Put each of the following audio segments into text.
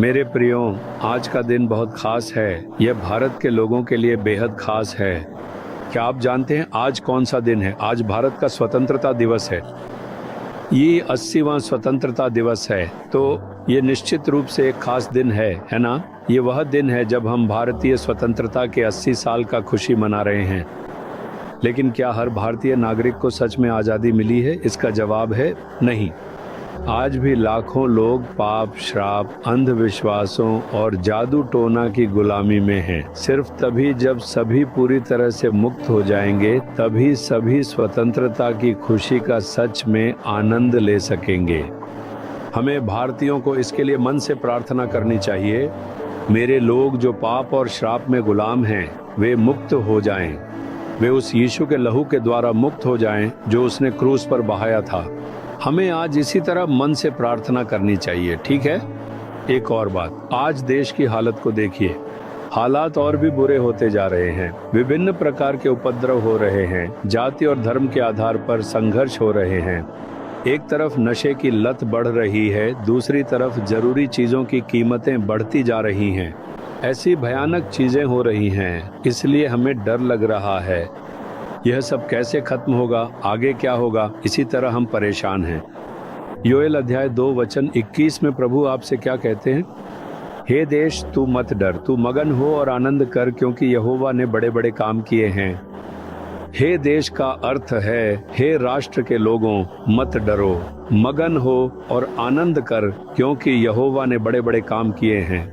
मेरे प्रियो, आज का दिन बहुत खास है। यह भारत के लोगों के लिए बेहद खास है। क्या आप जानते हैं आज कौन सा दिन है? आज भारत का स्वतंत्रता दिवस है। ये 80वां स्वतंत्रता दिवस है, तो ये निश्चित रूप से एक खास दिन है ना? ये वह दिन है जब हम भारतीय स्वतंत्रता के 80 साल का खुशी मना रहे हैं। लेकिन क्या हर भारतीय नागरिक को सच में आज़ादी मिली है? इसका जवाब है नहीं। आज भी लाखों लोग पाप, श्राप, अंधविश्वासों और जादू टोना की गुलामी में हैं। सिर्फ तभी जब सभी पूरी तरह से मुक्त हो जाएंगे, तभी सभी स्वतंत्रता की खुशी का सच में आनंद ले सकेंगे। हमें भारतीयों को इसके लिए मन से प्रार्थना करनी चाहिए। मेरे लोग जो पाप और श्राप में गुलाम हैं, वे मुक्त हो जाएं। वे उस यीशु के लहू के द्वारा मुक्त हो जाएं, जो उसने क्रूस पर बहाया था। हमें आज इसी तरह मन से प्रार्थना करनी चाहिए, ठीक है? एक और बात, आज देश की हालत को देखिए। हालात और भी बुरे होते जा रहे हैं। विभिन्न प्रकार के उपद्रव हो रहे हैं। जाति और धर्म के आधार पर संघर्ष हो रहे हैं। एक तरफ नशे की लत बढ़ रही है, दूसरी तरफ जरूरी चीजों की कीमतें बढ़ती जा रही हैं। ऐसी भयानक चीजें हो रही हैं, इसलिए हमें डर लग रहा है। यह सब कैसे खत्म होगा, आगे क्या होगा, इसी तरह हम परेशान हैं। योएल अध्याय 2 वचन 21 में प्रभु आपसे क्या कहते हैं? हे देश, तू मत डर, तू मगन हो और आनंद कर, क्योंकि यहोवा ने बड़े बड़े काम किए हैं। हे देश का अर्थ है, हे राष्ट्र के लोगों, मत डरो, मगन हो और आनंद कर, क्योंकि यहोवा ने बड़े बड़े काम किए हैं।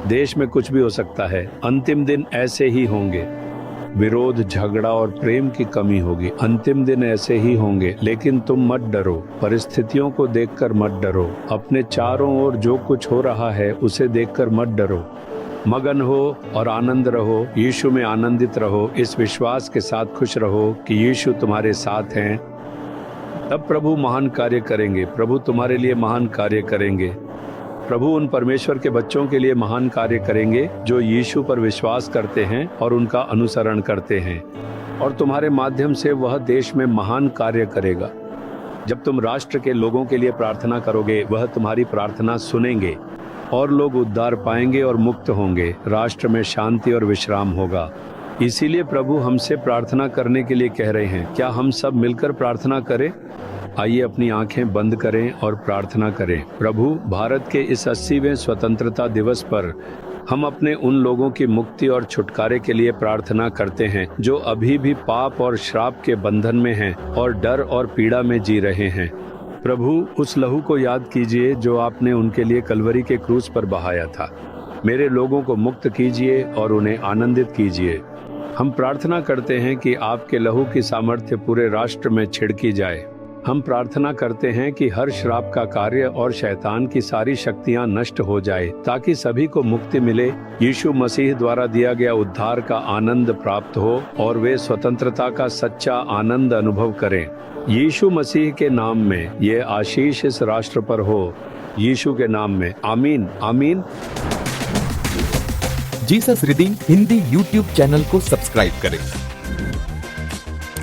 देश में कुछ भी हो सकता है, अंतिम दिन ऐसे ही होंगे। विरोध, झगड़ा और प्रेम की कमी होगी। अंतिम दिन ऐसे ही होंगे, लेकिन तुम मत डरो। परिस्थितियों को देखकर मत डरो। अपने चारों ओर जो कुछ हो रहा है उसे देखकर मत डरो। मगन हो और आनंद रहो, यीशु में आनंदित रहो। इस विश्वास के साथ खुश रहो कि यीशु तुम्हारे साथ हैं। तब प्रभु महान कार्य करेंगे। प्रभु तुम्हारे लिए महान कार्य करेंगे। प्रभु उन परमेश्वर के बच्चों के लिए महान कार्य करेंगे जो यीशु पर विश्वास करते हैं और उनका अनुसरण करते हैं। और तुम्हारे माध्यम से वह देश में महान कार्य करेगा। जब तुम राष्ट्र के लोगों के लिए प्रार्थना करोगे, वह तुम्हारी प्रार्थना सुनेंगे और लोग उद्धार पाएंगे और मुक्त होंगे। राष्ट्र में शांति और विश्राम होगा। इसीलिए प्रभु हमसे प्रार्थना करने के लिए कह रहे हैं। क्या हम सब मिलकर प्रार्थना करें? आइए अपनी आंखें बंद करें और प्रार्थना करें। प्रभु, भारत के इस 80वें स्वतंत्रता दिवस पर हम अपने उन लोगों की मुक्ति और छुटकारे के लिए प्रार्थना करते हैं जो अभी भी पाप और श्राप के बंधन में हैं और डर और पीड़ा में जी रहे हैं। प्रभु, उस लहू को याद कीजिए जो आपने उनके लिए कलवरी के क्रूस पर बहाया था। मेरे लोगों को मुक्त कीजिए और उन्हें आनंदित कीजिए। हम प्रार्थना करते हैं कि आपके लहू की सामर्थ्य पूरे राष्ट्र में छिड़की जाए। हम प्रार्थना करते हैं कि हर श्राप का कार्य और शैतान की सारी शक्तियां नष्ट हो जाए, ताकि सभी को मुक्ति मिले, यीशु मसीह द्वारा दिया गया उद्धार का आनंद प्राप्त हो और वे स्वतंत्रता का सच्चा आनंद अनुभव करें। यीशु मसीह के नाम में ये आशीष इस राष्ट्र पर हो। यीशु के नाम में, आमीन, आमीन। Jesus redeem Hindi YouTube channel को सब्सक्राइब करें।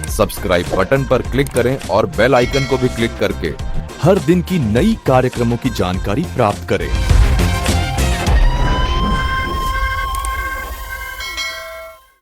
सब्सक्राइब बटन पर क्लिक करें और बेल आइकन को भी क्लिक करके हर दिन की नई कार्यक्रमों की जानकारी प्राप्त करें।